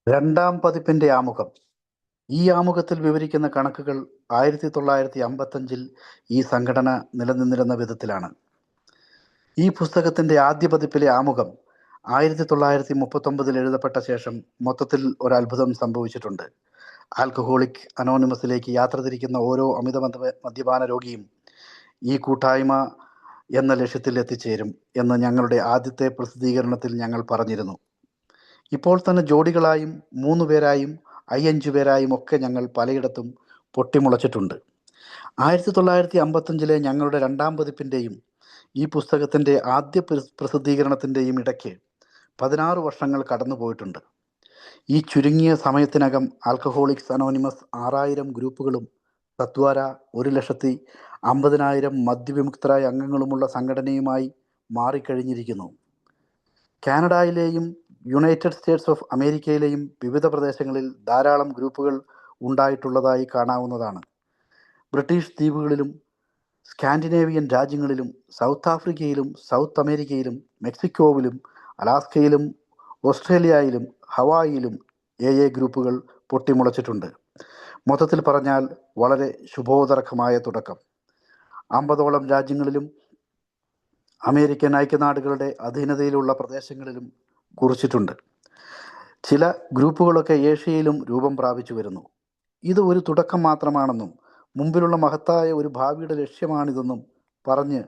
രണ്ടാം പതിപ്പിന്റെ ആമുഖം. ഈ ആമുഖത്തിൽ വിവരിക്കുന്ന കണക്കുകൾ 1955-ൽ ഈ സംഘടന നിലനിന്നിരുന്ന വിധത്തിലാണ്. ഈ പുസ്തകത്തിന്റെ ആദ്യ പതിപ്പിലെ ആമുഖം 1939-ൽ എഴുതപ്പെട്ട ശേഷം മൊത്തത്തിൽ ഒരത്ഭുതം സംഭവിച്ചിട്ടുണ്ട്. ആൽക്കഹോളിക് അനോണിമസിലേക്ക് യാത്ര തിരിക്കുന്ന ഓരോ മദ്യപാന രോഗിയും ഈ കൂട്ടായ്മ എന്ന ലക്ഷ്യത്തിൽ എത്തിച്ചേരും എന്ന് ഞങ്ങളുടെ ആദ്യത്തെ പ്രസിദ്ധീകരണത്തിൽ ഞങ്ങൾ പറഞ്ഞിരുന്നു. ഇപ്പോൾ തന്നെ ജോഡികളായും 3 പേരായും 5 പേരായും ഒക്കെ ഞങ്ങൾ പലയിടത്തും പൊട്ടിമുളച്ചിട്ടുണ്ട്. 1955-ലെ ഞങ്ങളുടെ രണ്ടാം പതിപ്പിൻ്റെയും ഈ പുസ്തകത്തിൻ്റെ ആദ്യ പ്രസിദ്ധീകരണത്തിൻ്റെയും ഇടയ്ക്ക് 16 വർഷങ്ങൾ കടന്നു പോയിട്ടുണ്ട്. ഈ ചുരുങ്ങിയ സമയത്തിനകം ആൽക്കഹോളിക്സ് അനോണിമസ് 6000 ഗ്രൂപ്പുകളും തദ്വാര 1,50,000 മദ്യവിമുക്തരായ അംഗങ്ങളുമുള്ള സംഘടനയുമായി മാറിക്കഴിഞ്ഞിരിക്കുന്നു. കാനഡയിലെയും യുണൈറ്റഡ് സ്റ്റേറ്റ്സ് ഓഫ് അമേരിക്കയിലെയും വിവിധ പ്രദേശങ്ങളിൽ ധാരാളം ഗ്രൂപ്പുകൾ ഉണ്ടായിട്ടുള്ളതായി കാണാവുന്നതാണ്. ബ്രിട്ടീഷ് ദ്വീപുകളിലും സ്കാൻഡിനേവിയൻ രാജ്യങ്ങളിലും സൗത്ത് ആഫ്രിക്കയിലും സൗത്ത് അമേരിക്കയിലും മെക്സിക്കോവിലും അലാസ്കയിലും ഓസ്ട്രേലിയയിലും ഹവായിയിലും ഗ്രൂപ്പുകൾ പൊട്ടിമുളച്ചിട്ടുണ്ട്. മൊത്തത്തിൽ പറഞ്ഞാൽ വളരെ ശുഭോദരകമായ തുടക്കം 50ഓളം രാജ്യങ്ങളിലും അമേരിക്കൻ ഐക്യനാടുകളുടെ അധീനതയിലുള്ള പ്രദേശങ്ങളിലും കുറിച്ചിട്ടുണ്ട്. ചില ഗ്രൂപ്പുകളൊക്കെ ഏഷ്യയിലും രൂപം പ്രാപിച്ചു വരുന്നു. ഇത് ഒരു തുടക്കം മാത്രമാണെന്നും മുമ്പിലുള്ള മഹത്തായ ഒരു ഭാവിയുടെ ലക്ഷ്യമാണിതെന്നും പറഞ്ഞ്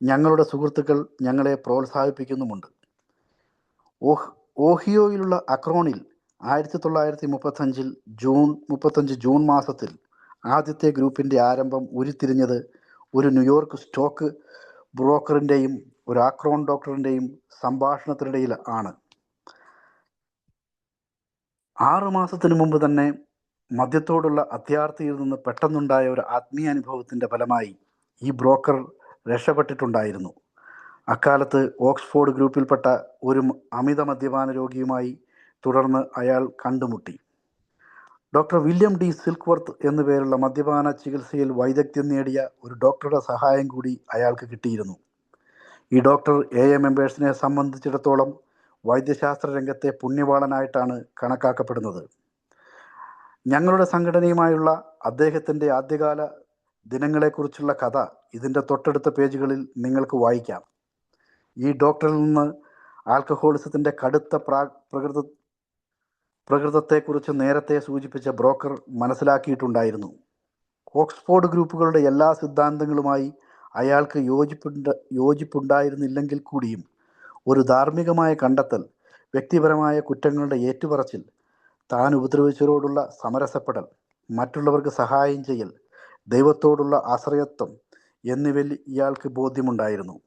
ഞങ്ങളുടെ സുഹൃത്തുക്കൾ ഞങ്ങളെ പ്രോത്സാഹിപ്പിക്കുന്നുമുണ്ട്. ഓഹിയോയിലുള്ള അക്രോണിൽ 1935 ജൂൺ മാസത്തിൽ ആദ്യത്തെ ഗ്രൂപ്പിൻ്റെ ആരംഭം ഉരുത്തിരിഞ്ഞത് ഒരു ന്യൂയോർക്ക് സ്റ്റോക്ക് ബ്രോക്കറിൻ്റെയും ഒരു ആക്രോൺ ഡോക്ടറിൻ്റെയും സംഭാഷണത്തിനിടയിൽ ആണ്. 6 മാസത്തിനു മുമ്പ് തന്നെ മദ്യത്തോടുള്ള അത്യാർത്തിയിൽ നിന്ന് പെട്ടെന്നുണ്ടായ ഒരു ആത്മീയാനുഭവത്തിൻ്റെ ഫലമായി ഈ ബ്രോക്കർ രക്ഷപ്പെട്ടിട്ടുണ്ടായിരുന്നു. അക്കാലത്ത് ഓക്സ്ഫോർഡ് ഗ്രൂപ്പിൽപ്പെട്ട ഒരു അമിത മദ്യപാന രോഗിയുമായി തുടർന്ന് അയാൾ കണ്ടുമുട്ടി. ഡോക്ടർ വില്യം ഡി സിൽക്ക്വർത്ത് എന്നു പേരുള്ള മദ്യപാന ചികിത്സയിൽ വൈദഗ്ധ്യം നേടിയ ഒരു ഡോക്ടറുടെ സഹായം കൂടി അയാൾക്ക് കിട്ടിയിരുന്നു. ഈ ഡോക്ടർ മെമ്പേഴ്സിനെ സംബന്ധിച്ചിടത്തോളം വൈദ്യശാസ്ത്ര രംഗത്തെ പുണ്യവാളനായിട്ടാണ് കണക്കാക്കപ്പെടുന്നത്. ഞങ്ങളുടെ സംഘടനയുമായുള്ള അദ്ദേഹത്തിൻ്റെ ആദ്യകാല ദിനങ്ങളെക്കുറിച്ചുള്ള കഥ ഇതിൻ്റെ തൊട്ടടുത്ത പേജുകളിൽ നിങ്ങൾക്ക് വായിക്കാം. ഈ ഡോക്ടറിൽ നിന്ന് ആൽക്കഹോളിസത്തിൻ്റെ കടുത്ത പ്രകൃതത്തെക്കുറിച്ച് നേരത്തെ സൂചിപ്പിച്ച ബ്രോക്കർ മനസ്സിലാക്കിയിട്ടുണ്ടായിരുന്നു. ഓക്സ്ഫോർഡ് ഗ്രൂപ്പുകളുടെ എല്ലാ സിദ്ധാന്തങ്ങളുമായി അയാൾക്ക് യോജിപ്പുണ്ടായിരുന്നില്ലെങ്കിൽ കൂടിയും ഒരു ധാർമ്മികമായ കണ്ടെത്തൽ, വ്യക്തിപരമായ കുറ്റങ്ങളുടെ ഏറ്റുപറച്ചിൽ, താൻ ഉപദ്രവിച്ചവരോടുള്ള സമരസപ്പെടൽ, മറ്റുള്ളവർക്ക് സഹായം ചെയ്യൽ, ദൈവത്തോടുള്ള ആശ്രയത്വം എന്നിവയിൽ ഇയാൾക്ക് ബോധ്യമുണ്ടായിരുന്നു.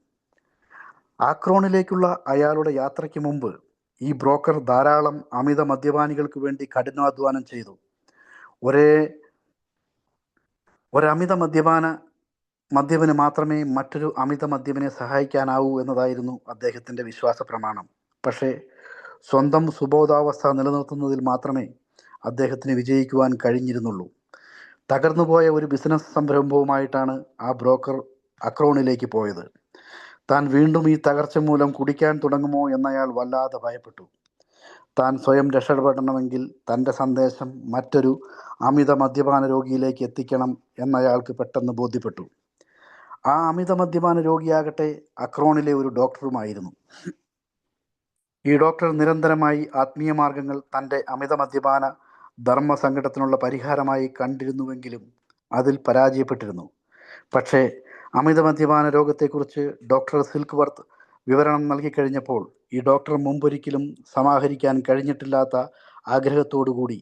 ആക്രോണിലേക്കുള്ള അയാളുടെ യാത്രയ്ക്ക് മുമ്പ് ഈ ബ്രോക്കർ ധാരാളം അമിത മദ്യപാനികൾക്ക് വേണ്ടി കഠിനാധ്വാനം ചെയ്തു. ഒരമിത മദ്യപന് മാത്രമേ മറ്റൊരു അമിത മദ്യപനെ സഹായിക്കാനാവൂ എന്നതായിരുന്നു അദ്ദേഹത്തിൻ്റെ വിശ്വാസ പ്രമാണം. പക്ഷേ സ്വന്തം സുബോധാവസ്ഥ നിലനിർത്തുന്നതിൽ മാത്രമേ അദ്ദേഹത്തിന് വിജയിക്കുവാൻ കഴിഞ്ഞിരുന്നുള്ളൂ. തകർന്നുപോയ ഒരു ബിസിനസ് സംരംഭവുമായിട്ടാണ് ആ ബ്രോക്കർ അക്രോണിലേക്ക് പോയത്. താൻ വീണ്ടും ഈ തകർച്ച മൂലം കുടിക്കാൻ തുടങ്ങുമോ എന്നയാൾ വല്ലാതെ ഭയപ്പെട്ടു. താൻ സ്വയം രക്ഷപ്പെടണമെങ്കിൽ തൻ്റെ സന്ദേശം മറ്റൊരു അമിത മദ്യപാന രോഗിയിലേക്ക് എത്തിക്കണം എന്നയാൾക്ക് പെട്ടെന്ന് ബോധ്യപ്പെട്ടു. ആ അമിത മദ്യപാന രോഗിയാകട്ടെ അക്രോണിലെ ഒരു ഡോക്ടറുമായിരുന്നു. ഈ ഡോക്ടർ നിരന്തരമായി ആത്മീയ മാർഗങ്ങൾ തൻ്റെ അമിത മദ്യപാന ധർമ്മസങ്കടത്തിനുള്ള പരിഹാരമായി കണ്ടിരുന്നുവെങ്കിലും അതിൽ പരാജയപ്പെട്ടിരുന്നു. പക്ഷേ അമിത മദ്യപാന രോഗത്തെക്കുറിച്ച് ഡോക്ടർ സിൽക്ക്വർത്ത് വിവരണം നൽകിക്കഴിഞ്ഞപ്പോൾ ഈ ഡോക്ടർ മുമ്പൊരിക്കലും സമാഹരിക്കാൻ കഴിഞ്ഞിട്ടില്ലാത്ത ആഗ്രഹത്തോടുകൂടി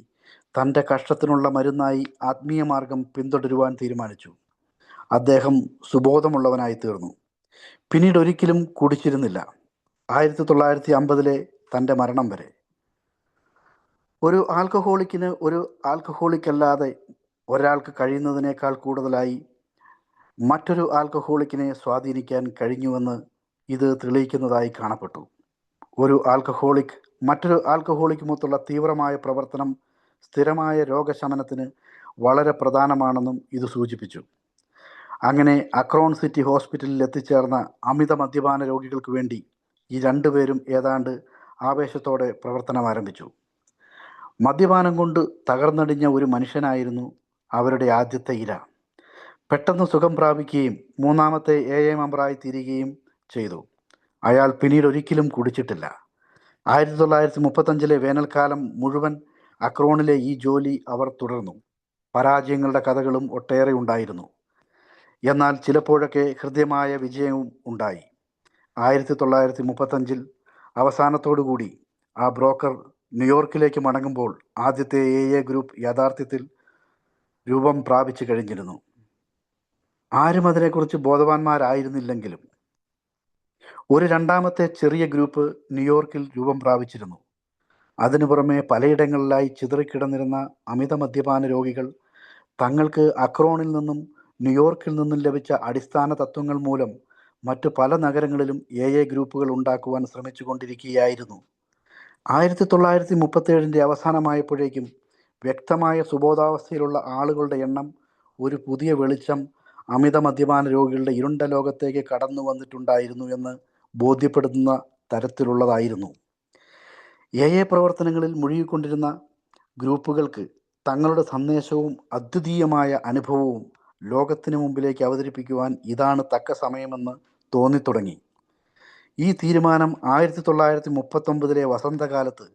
തൻ്റെ കഷ്ടത്തിനുള്ള മരുന്നായി ആത്മീയ മാർഗം പിന്തുടരുവാൻ തീരുമാനിച്ചു. അദ്ദേഹം സുബോധമുള്ളവനായി തീർന്നു. പിന്നീട് ഒരിക്കലും കുടിച്ചിരുന്നില്ല. 1950-ലെ തൻ്റെ മരണം വരെ. ഒരു ആൽക്കഹോളിക്കിന് ഒരു ആൽക്കഹോളിക്കല്ലാതെ ഒരാൾക്ക് കഴിയുന്നതിനേക്കാൾ കൂടുതലായി മറ്റൊരു ആൽക്കഹോളിക്കിനെ സ്വാധീനിക്കാൻ കഴിഞ്ഞുവെന്ന് ഇത് തെളിയിക്കുന്നതായി കാണപ്പെട്ടു. ഒരു ആൽക്കഹോളിക് മറ്റൊരു ആൽക്കഹോളിക്കുമൊത്തുള്ള തീവ്രമായ പ്രവർത്തനം സ്ഥിരമായ രോഗശമനത്തിന് വളരെ പ്രധാനമാണെന്നും ഇത് സൂചിപ്പിച്ചു. അങ്ങനെ അക്രോൺ സിറ്റി ഹോസ്പിറ്റലിൽ എത്തിച്ചേർന്ന അമിത മദ്യപാന രോഗികൾക്ക് വേണ്ടി ഈ രണ്ടുപേരും ഏതാണ്ട് ആവേശത്തോടെ പ്രവർത്തനം ആരംഭിച്ചു. മദ്യപാനം കൊണ്ട് തകർന്നടിഞ്ഞ ഒരു മനുഷ്യനായിരുന്നു അവരുടെ ആദ്യത്തെ ഇര. പെട്ടെന്ന് സുഖം പ്രാപിക്കുകയും മൂന്നാമത്തെ മെമ്പറായി തീരുകയും ചെയ്തു. അയാൾ പിന്നീട് ഒരിക്കലും കുടിച്ചിട്ടില്ല. 1935 വേനൽക്കാലം മുഴുവൻ അക്രോണിലെ ഈ ജോലി അവർ തുടർന്നു. പരാജയങ്ങളുടെ കഥകളും ഒട്ടേറെ ഉണ്ടായിരുന്നു. എന്നാൽ ചിലപ്പോഴൊക്കെ ഹൃദ്യമായ വിജയവും ഉണ്ടായി. 1935 അവസാനത്തോടുകൂടി ആ ബ്രോക്കർ ന്യൂയോർക്കിലേക്ക് മടങ്ങുമ്പോൾ ആദ്യത്തെ ഗ്രൂപ്പ് യഥാർത്ഥത്തിൽ രൂപം പ്രാപിച്ചു കഴിഞ്ഞിരുന്നു. ആരും അതിനെക്കുറിച്ച് ബോധവാന്മാരായിരുന്നില്ലെങ്കിലും ഒരു രണ്ടാമത്തെ ചെറിയ ഗ്രൂപ്പ് ന്യൂയോർക്കിൽ രൂപം പ്രാപിച്ചിരുന്നു. അതിനു പുറമെ പലയിടങ്ങളിലായി ചിതറിക്കിടന്നിരുന്ന അമിത മദ്യപാന രോഗികൾ തങ്ങൾക്ക് അക്രോണിൽ നിന്നും ന്യൂയോർക്കിൽ നിന്നും ലഭിച്ച അടിസ്ഥാന തത്വങ്ങൾ മൂലം മറ്റു പല നഗരങ്ങളിലും ഗ്രൂപ്പുകൾ ഉണ്ടാക്കുവാൻ ശ്രമിച്ചു കൊണ്ടിരിക്കുകയായിരുന്നു. 1937 അവസാനമായപ്പോഴേക്കും വ്യക്തമായ സുബോധാവസ്ഥയിലുള്ള ആളുകളുടെ എണ്ണം ഒരു പുതിയ വെളിച്ചം അമിത മദ്യപാന രോഗികളുടെ ഇരുണ്ട ലോകത്തേക്ക് കടന്നു വന്നിട്ടുണ്ടായിരുന്നു എന്ന് ബോധ്യപ്പെടുത്തുന്ന തരത്തിലുള്ളതായിരുന്നു. പ്രവർത്തനങ്ങളിൽ മുഴുകിക്കൊണ്ടിരുന്ന ഗ്രൂപ്പുകൾക്ക് തങ്ങളുടെ സന്ദേശവും അദ്വിതീയമായ അനുഭവവും ലോകത്തിന് മുമ്പിലേക്ക് അവതരിപ്പിക്കുവാൻ ഇതാണ് തക്ക സമയമെന്ന് തോന്നിത്തുടങ്ങി. ഈ തീരുമാനം 1939 വസന്തകാലത്ത്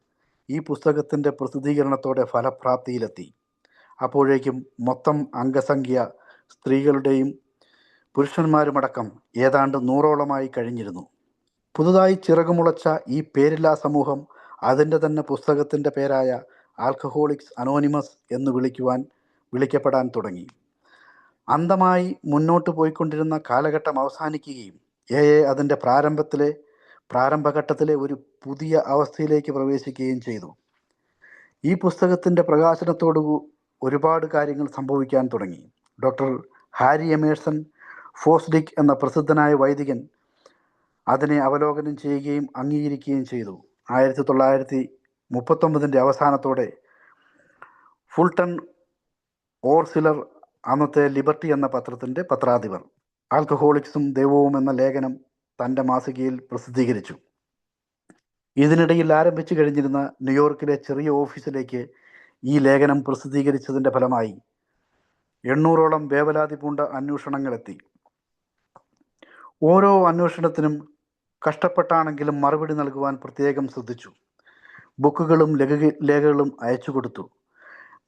ഈ പുസ്തകത്തിൻ്റെ പ്രസിദ്ധീകരണത്തോടെ ഫലപ്രാപ്തിയിലെത്തി. അപ്പോഴേക്കും മൊത്തം അംഗസംഖ്യ സ്ത്രീകളുടെയും പുരുഷന്മാരുമടക്കം ഏതാണ്ട് 100ഓളമായി കഴിഞ്ഞിരുന്നു. പുതുതായി ചിറകുമുളച്ച ഈ പേരില്ലാ സമൂഹം അതിൻ്റെ തന്നെ പുസ്തകത്തിൻ്റെ പേരായ ആൽക്കഹോളിക്സ് അനോണിമസ് എന്ന് വിളിക്കപ്പെടാൻ തുടങ്ങി. അന്ധമായി മുന്നോട്ട് പോയിക്കൊണ്ടിരുന്ന കാലഘട്ടം അവസാനിക്കുകയും അതിൻ്റെ പ്രാരംഭഘട്ടത്തിലെ ഒരു പുതിയ അവസ്ഥയിലേക്ക് പ്രവേശിക്കുകയും ചെയ്തു. ഈ പുസ്തകത്തിൻ്റെ പ്രകാശനത്തോടു ഒരുപാട് കാര്യങ്ങൾ സംഭവിക്കാൻ തുടങ്ങി. ഡോക്ടർ ഹാരി എമേഴ്സൺ ഫോസ്ഡിക് എന്ന പ്രസിദ്ധനായ വൈദികൻ അതിനെ അവലോകനം ചെയ്യുകയും അംഗീകരിക്കുകയും ചെയ്തു. 1939 അവസാനത്തോടെ ഫുൾട്ടൺ ഓർസിലർ, അന്നത്തെ ലിബർട്ടി എന്ന പത്രത്തിൻ്റെ പത്രാധിപർ, ആൽക്കഹോളിക്സും ദൈവവും എന്ന ലേഖനം തൻ്റെ മാസികയിൽ പ്രസിദ്ധീകരിച്ചു. ഇതിനിടയിൽ ആരംഭിച്ചു കഴിഞ്ഞിരുന്ന ന്യൂയോർക്കിലെ ചെറിയ ഓഫീസിലേക്ക് ഈ ലേഖനം പ്രസിദ്ധീകരിച്ചതിൻ്റെ ഫലമായി 800ഓളം വേവലാതി പൂണ്ട അന്വേഷണങ്ങളെത്തി. ഓരോ അന്വേഷണത്തിനും കഷ്ടപ്പെട്ടാണെങ്കിലും മറുപടി നൽകുവാൻ പ്രത്യേകം ശ്രദ്ധിച്ചു. ബുക്കുകളും ലേഖകളും അയച്ചു കൊടുത്തു.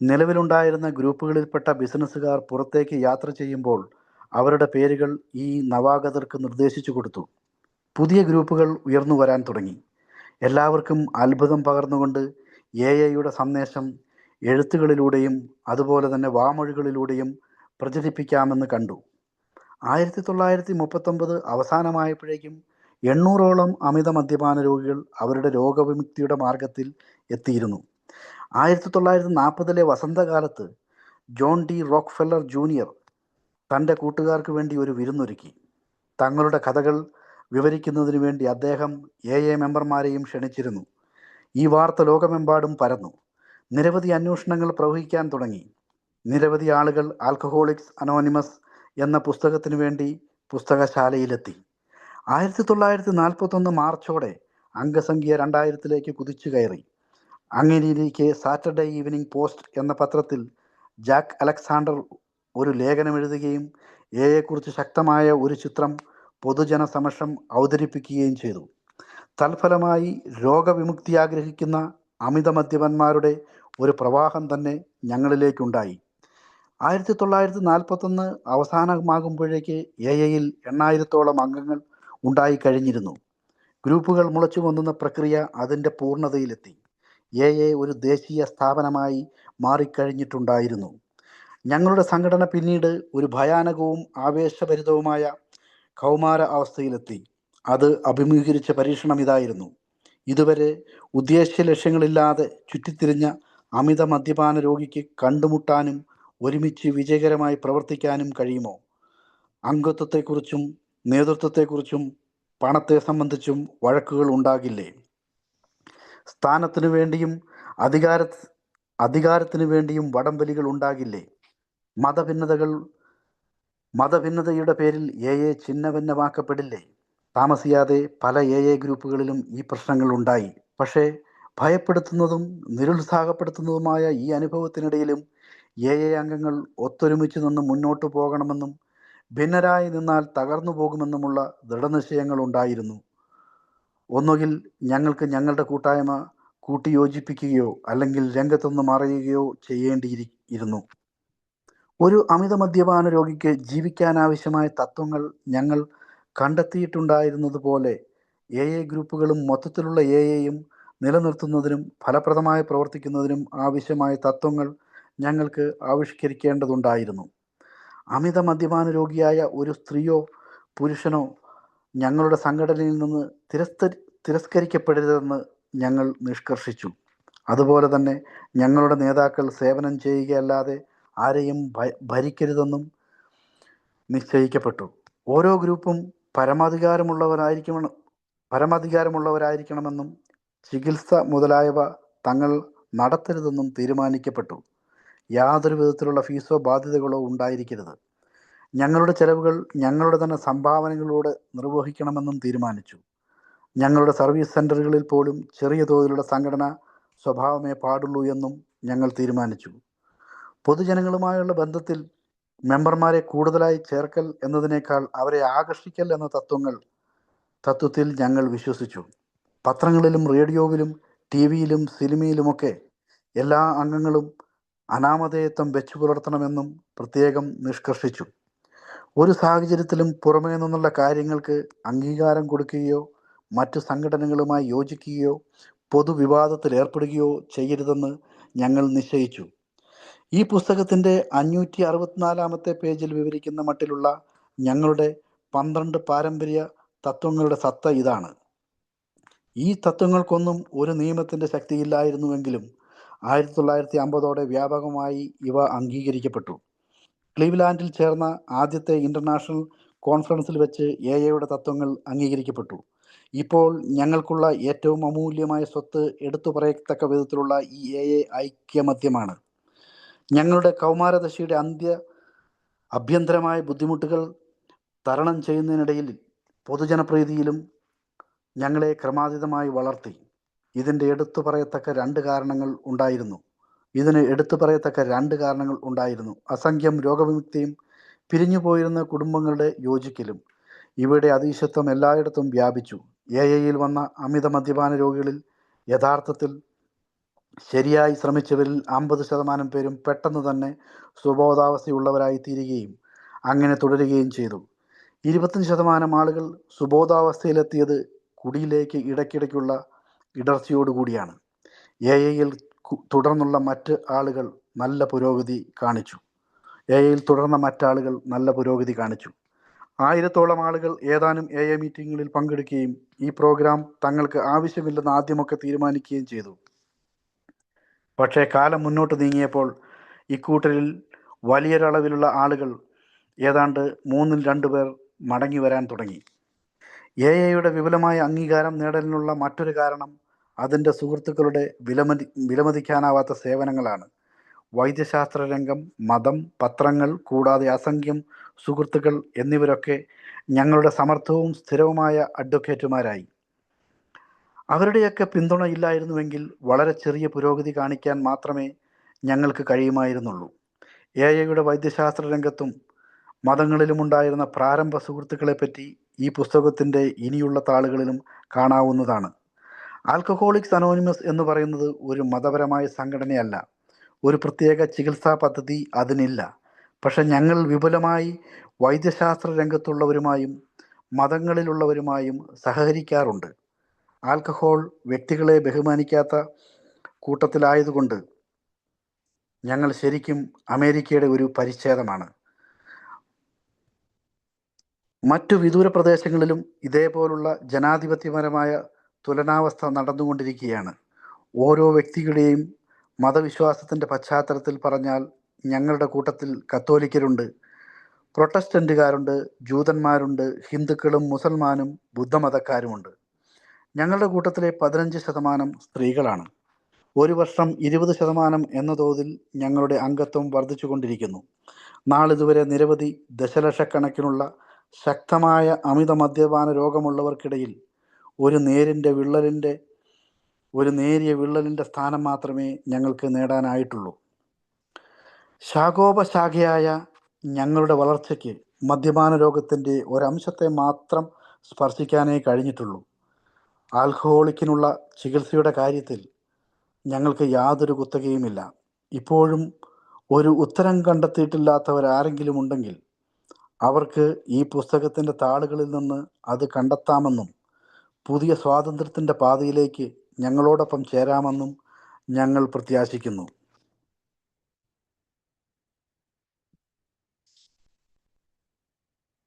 നിലവിലുണ്ടായിരുന്ന ഗ്രൂപ്പുകളിൽപ്പെട്ട ബിസിനസ്സുകാർ പുറത്തേക്ക് യാത്ര ചെയ്യുമ്പോൾ അവരുടെ പേരുകൾ ഈ നവാഗതർക്ക് നിർദ്ദേശിച്ചു കൊടുത്തു. പുതിയ ഗ്രൂപ്പുകൾ ഉയർന്നു വരാൻ തുടങ്ങി. എല്ലാവർക്കും അത്ഭുതം പകർന്നുകൊണ്ട് യുടെ സന്ദേശം എഴുത്തുകളിലൂടെയും അതുപോലെ തന്നെ വാമൊഴികളിലൂടെയും പ്രചരിപ്പിക്കാമെന്ന് കണ്ടു. 1939 അവസാനമായപ്പോഴേക്കും 800ഓളം അമിത മദ്യപാന രോഗികൾ അവരുടെ രോഗവിമുക്തിയുടെ മാർഗത്തിൽ എത്തിയിരുന്നു. 1940 വസന്തകാലത്ത് ജോൺ ഡി റോക്ക്ഫെല്ലർ ജൂനിയർ തൻ്റെ കൂട്ടുകാർക്ക് വേണ്ടി ഒരു വിരുന്നൊരുക്കി. തങ്ങളുടെ കഥകൾ വിവരിക്കുന്നതിന് വേണ്ടി അദ്ദേഹം മെമ്പർമാരെയും ക്ഷണിച്ചിരുന്നു. ഈ വാർത്ത ലോകമെമ്പാടും പരന്നു. നിരവധി അന്വേഷണങ്ങൾ പ്രവഹിക്കാൻ തുടങ്ങി. നിരവധി ആളുകൾ ആൽക്കഹോളിക്സ് അനോണിമസ് എന്ന പുസ്തകത്തിനു വേണ്ടി പുസ്തകശാലയിലെത്തി. 1941 മാർച്ചോടെ അംഗസംഖ്യ 2000ലേക്ക് കുതിച്ചു കയറി. അങ്ങനെയിരിക്കെ സാറ്റർഡേ ഈവനിംഗ് പോസ്റ്റ് എന്ന പത്രത്തിൽ ജാക്ക് അലക്സാണ്ടർ ഒരു ലേഖനം എഴുതുകയും കുറിച്ച് ശക്തമായ ഒരു ചിത്രം പൊതുജന സമക്ഷം അവതരിപ്പിക്കുകയും ചെയ്തു. തൽഫലമായി രോഗവിമുക്തി ആഗ്രഹിക്കുന്ന അമിത മദ്യപന്മാരുടെ ഒരു പ്രവാഹം തന്നെ ഞങ്ങളിലേക്കുണ്ടായി. 1941 അവസാനമാകുമ്പോഴേക്ക് യിൽ 8,000ഓളം അംഗങ്ങൾ ഉണ്ടായി കഴിഞ്ഞിരുന്നു. ഗ്രൂപ്പുകൾ മുളച്ചു പൊന്തുന്ന പ്രക്രിയ അതിൻ്റെ പൂർണ്ണതയിലെത്തി. ഒരു ദേശീയ സ്ഥാപനമായി മാറിക്കഴിഞ്ഞിട്ടുണ്ടായിരുന്നു. ഞങ്ങളുടെ സംഘടന പിന്നീട് ഒരു ഭയാനകവും ആവേശഭരിതവുമായ കൗമാര അവസ്ഥയിലെത്തി. അത് അഭിമുഖീകരിച്ച പരീക്ഷണം ഇതായിരുന്നു: ഇതുവരെ ഉദ്ദേശ്യ ലക്ഷ്യങ്ങളില്ലാതെ ചുറ്റിത്തിരിഞ്ഞ അമിത മദ്യപാന രോഗിക്ക് കണ്ടുമുട്ടാനും ഒരുമിച്ച് വിജയകരമായി പ്രവർത്തിക്കാനും കഴിയുമോ? അംഗത്വത്തെക്കുറിച്ചും നേതൃത്വത്തെക്കുറിച്ചും പണത്തെ സംബന്ധിച്ചും വഴക്കുകൾ ഉണ്ടാകില്ലേ? സ്ഥാനത്തിനു വേണ്ടിയും അധികാരത്തിനു വേണ്ടിയും വടംവലികൾ ഉണ്ടാകില്ലേ? മതഭിന്നതയുടെ പേരിൽ ഛിന്നഭിന്നമാക്കപ്പെടില്ലേ? താമസിയാതെ പല ഗ്രൂപ്പുകളിലും ഈ പ്രശ്നങ്ങൾ ഉണ്ടായി. പക്ഷേ ഭയപ്പെടുത്തുന്നതും നിരുത്സാഹപ്പെടുത്തുന്നതുമായ ഈ അനുഭവത്തിനിടയിലും അംഗങ്ങൾ ഒത്തൊരുമിച്ച് നിന്ന് മുന്നോട്ടു പോകണമെന്നും ഭിന്നരായി നിന്നാൽ തകർന്നു പോകുമെന്നുമുള്ള ദൃഢനിശ്ചയങ്ങൾ ഉണ്ടായിരുന്നു. ഒന്നുകിൽ ഞങ്ങൾക്ക് ഞങ്ങളുടെ കൂട്ടായ്മ കൂട്ടിയോജിപ്പിക്കുകയോ അല്ലെങ്കിൽ രംഗത്തുനിന്ന് മറയുകയോ ചെയ്യേണ്ടിയിരുന്നു. ഒരു അമിത മദ്യപാന രോഗിക്ക് ജീവിക്കാനാവശ്യമായ തത്വങ്ങൾ ഞങ്ങൾ കണ്ടെത്തിയിട്ടുണ്ടായിരുന്നത് പോലെ ഗ്രൂപ്പുകളും മൊത്തത്തിലുള്ള യും നിലനിർത്തുന്നതിനും ഫലപ്രദമായി പ്രവർത്തിക്കുന്നതിനും ആവശ്യമായ തത്വങ്ങൾ ഞങ്ങൾക്ക് ആവിഷ്കരിക്കേണ്ടതുണ്ടായിരുന്നു. അമിത മദ്യപാന രോഗിയായ ഒരു സ്ത്രീയോ പുരുഷനോ ഞങ്ങളുടെ സംഘടനയിൽ നിന്ന് തിരസ്കരിക്കപ്പെടരുതെന്ന് ഞങ്ങൾ നിഷ്കർഷിച്ചു. അതുപോലെ തന്നെ ഞങ്ങളുടെ നേതാക്കൾ സേവനം ചെയ്യുകയല്ലാതെ ആരെയും ഭരിക്കരുതെന്നും നിശ്ചയിക്കപ്പെട്ടു. ഓരോ ഗ്രൂപ്പും പരമാധികാരമുള്ളവരായിരിക്കണമെന്നും ചികിത്സ മുതലായവ തങ്ങൾ നടത്തരുതെന്നും തീരുമാനിക്കപ്പെട്ടു. യാതൊരു വിധത്തിലുള്ള ഫീസോ ബാധ്യതകളോ ഉണ്ടായിരിക്കരുത്. ഞങ്ങളുടെ ചെലവുകൾ ഞങ്ങളുടെ തന്നെ സംഭാവനകളിലൂടെ നിർവഹിക്കണമെന്നും തീരുമാനിച്ചു. ഞങ്ങളുടെ സർവീസ് സെൻ്ററുകളിൽ പോലും ചെറിയ തോതിലുള്ള സംഘടനാ സ്വഭാവമേ പാടുള്ളൂ എന്നും ഞങ്ങൾ തീരുമാനിച്ചു. പൊതുജനങ്ങളുമായുള്ള ബന്ധത്തിൽ മെമ്പർമാരെ കൂടുതലായി ചേർക്കൽ എന്നതിനേക്കാൾ അവരെ ആകർഷിക്കൽ എന്ന തത്വത്തിൽ ഞങ്ങൾ വിശ്വസിച്ചു. പത്രങ്ങളിലും റേഡിയോയിലും ടിവിയിലും സിനിമയിലുമൊക്കെ എല്ലാ അംഗങ്ങളും അനാമധേയത്വം വെച്ചു പുലർത്തണമെന്നും പ്രത്യേകം നിഷ്കർഷിച്ചു. ഒരു സാഹചര്യത്തിലും പുറമേ നിന്നുള്ള കാര്യങ്ങൾക്ക് അംഗീകാരം കൊടുക്കുകയോ മറ്റു സംഘടനകളുമായി യോജിക്കുകയോ പൊതുവിവാദത്തിൽ ഏർപ്പെടുകയോ ചെയ്യരുതെന്ന് ഞങ്ങൾ നിശ്ചയിച്ചു. ഈ പുസ്തകത്തിൻ്റെ 564 പേജിൽ വിവരിക്കുന്ന മട്ടിലുള്ള ഞങ്ങളുടെ 12 പാരമ്പര്യ തത്വങ്ങളുടെ സത്ത ഇതാണ്. ഈ തത്വങ്ങൾക്കൊന്നും ഒരു നിയമത്തിൻ്റെ ശക്തിയില്ലായിരുന്നുവെങ്കിലും 1950 വ്യാപകമായി ഇവ അംഗീകരിക്കപ്പെട്ടു. ക്ലീവ്ലാൻഡിൽ ചേർന്ന ആദ്യത്തെ ഇൻ്റർനാഷണൽ കോൺഫറൻസിൽ വെച്ച് യുടെ തത്വങ്ങൾ അംഗീകരിക്കപ്പെട്ടു. ഇപ്പോൾ ഞങ്ങൾക്കുള്ള ഏറ്റവും അമൂല്യമായ സ്വത്ത് എടുത്തു പറയത്തക്ക വിധത്തിലുള്ള ഈ ഐക്യമത്യമാണ്. ഞങ്ങളുടെ കൗമാരദശയുടെ ആഭ്യന്തരമായ ബുദ്ധിമുട്ടുകൾ തരണം ചെയ്യുന്നതിനിടയിൽ പൊതുജനപ്രീതിയിലും ഞങ്ങളെ ക്രമാതീതമായി വളർത്തി. ഇതിന് എടുത്തു പറയത്തക്ക രണ്ട് കാരണങ്ങൾ ഉണ്ടായിരുന്നു. അസംഖ്യം രോഗവിമുക്തിയും പിരിഞ്ഞുപോയിരുന്ന കുടുംബങ്ങളുടെ യോജിക്കലും. ഇവയുടെ അതീശത്വം എല്ലായിടത്തും വ്യാപിച്ചു. യിൽ വന്ന അമിത മദ്യപാന രോഗികളിൽ യഥാർത്ഥത്തിൽ ശരിയായി ശ്രമിച്ചവരിൽ 50% പേരും പെട്ടെന്ന് തന്നെ സുബോധാവസ്ഥയുള്ളവരായി തീരുകയും അങ്ങനെ തുടരുകയും ചെയ്തു. 25% ആളുകൾ സുബോധാവസ്ഥയിലെത്തിയത് കുടിയിലേക്ക് ഇടയ്ക്കിടയ്ക്കുള്ള ഇടർച്ചയോടുകൂടിയാണ്. യിൽ തുടർന്നുള്ള മറ്റ് ആളുകൾ നല്ല പുരോഗതി കാണിച്ചു. 1000-ഓളം ആളുകൾ ഏതാനും മീറ്റിങ്ങുകളിൽ പങ്കെടുക്കുകയും ഈ പ്രോഗ്രാം തങ്ങൾക്ക് ആവശ്യമില്ലെന്ന് ആദ്യമൊക്കെ തീരുമാനിക്കുകയും ചെയ്തു. പക്ഷേ കാലം മുന്നോട്ട് നീങ്ങിയപ്പോൾ ഇക്കൂട്ടരിൽ വലിയൊരളവിലുള്ള ആളുകൾ, ഏതാണ്ട് 2/3 പേർ മടങ്ങി വരാൻ തുടങ്ങി. യുടെ വിപുലമായ അംഗീകാരം നേടലിനുള്ള മറ്റൊരു കാരണം അതിൻ്റെ സുഹൃത്തുക്കളുടെ വിലമതിക്കാനാവാത്ത സേവനങ്ങളാണ്. വൈദ്യശാസ്ത്ര രംഗം, മതം, പത്രങ്ങൾ, കൂടാതെ അസംഖ്യം സുഹൃത്തുക്കൾ എന്നിവരൊക്കെ ഞങ്ങളുടെ സമർത്ഥവും സ്ഥിരവുമായ അഡ്വക്കേറ്റുമാരായി. അവരുടെയൊക്കെ പിന്തുണ ഇല്ലായിരുന്നുവെങ്കിൽ വളരെ ചെറിയ പുരോഗതി കാണിക്കാൻ മാത്രമേ ഞങ്ങൾക്ക് കഴിയുമായിരുന്നുള്ളൂ. യുടെ വൈദ്യശാസ്ത്ര രംഗത്തും മതങ്ങളിലുമുണ്ടായിരുന്ന പ്രാരംഭ സുഹൃത്തുക്കളെപ്പറ്റി ഈ പുസ്തകത്തിൻ്റെ ഇനിയുള്ള താളുകളിലും കാണാവുന്നതാണ്. ആൽക്കഹോളിക്സ് അനോണിമസ് എന്ന് പറയുന്നത് ഒരു മതപരമായ സംഘടനയല്ല. ഒരു പ്രത്യേക ചികിത്സാ പദ്ധതി അതിനില്ല. പക്ഷെ ഞങ്ങൾ വിപുലമായി വൈദ്യശാസ്ത്ര രംഗത്തുള്ളവരുമായും മതങ്ങളിലുള്ളവരുമായും സഹകരിക്കാറുണ്ട്. ആൽക്കഹോൾ വ്യക്തികളെ ബഹുമാനിക്കാത്ത കൂട്ടത്തിലായതുകൊണ്ട് ഞങ്ങൾ ശരിക്കും അമേരിക്കയുടെ ഒരു പരിച്ഛേദമാണ്. മറ്റു വിദൂര പ്രദേശങ്ങളിലും ഇതേപോലുള്ള ജനാധിപത്യപരമായ തുലനാവസ്ഥ നടന്നുകൊണ്ടിരിക്കുകയാണ്. ഓരോ വ്യക്തിയുടെയും മതവിശ്വാസത്തിൻ്റെ പശ്ചാത്തലത്തിൽ പറഞ്ഞാൽ ഞങ്ങളുടെ കൂട്ടത്തിൽ കത്തോലിക്കരുണ്ട്, പ്രൊട്ടസ്റ്റന്റുകാരുണ്ട്, ജൂതന്മാരുണ്ട്, ഹിന്ദുക്കളും മുസൽമാനും ബുദ്ധമതക്കാരുമുണ്ട്. ഞങ്ങളുടെ കൂട്ടത്തിലെ 15% സ്ത്രീകളാണ്. ഒരു വർഷം 20% എന്ന തോതിൽ ഞങ്ങളുടെ അംഗത്വം വർദ്ധിച്ചുകൊണ്ടിരിക്കുന്നു. നാളിതുവരെ നിരവധി ദശലക്ഷക്കണക്കിനുള്ള ശക്തമായ അമിത മദ്യപാന രോഗമുള്ളവർക്കിടയിൽ ഒരു നേരിൻ്റെ വിള്ളലിൻ്റെ ഒരു നേരിയ വിള്ളലിൻ്റെ സ്ഥാനം മാത്രമേ ഞങ്ങൾക്ക് നേടാനായിട്ടുള്ളൂ. ശാഖോപശാഖയായ ഞങ്ങളുടെ വളർച്ചയ്ക്ക് മദ്യപാന രോഗത്തിൻ്റെ ഒരംശത്തെ മാത്രം സ്പർശിക്കാനേ കഴിഞ്ഞിട്ടുള്ളൂ. ആൽക്കഹോളിക്കിനുള്ള ചികിത്സയുടെ കാര്യത്തിൽ ഞങ്ങൾക്ക് യാതൊരു കുത്തകയുമില്ല. ഇപ്പോഴും ഒരു ഉത്തരം കണ്ടെത്തിയിട്ടില്ലാത്തവരാരെങ്കിലും ഉണ്ടെങ്കിൽ അവർക്ക് ഈ പുസ്തകത്തിൻ്റെ താളുകളിൽ നിന്ന് അത് കണ്ടെത്താമെന്നും പുതിയ സ്വാതന്ത്ര്യത്തിൻ്റെ പാതയിലേക്ക് ഞങ്ങളോടൊപ്പം ചേരാമെന്നും ഞങ്ങൾ പ്രത്യാശിക്കുന്നു.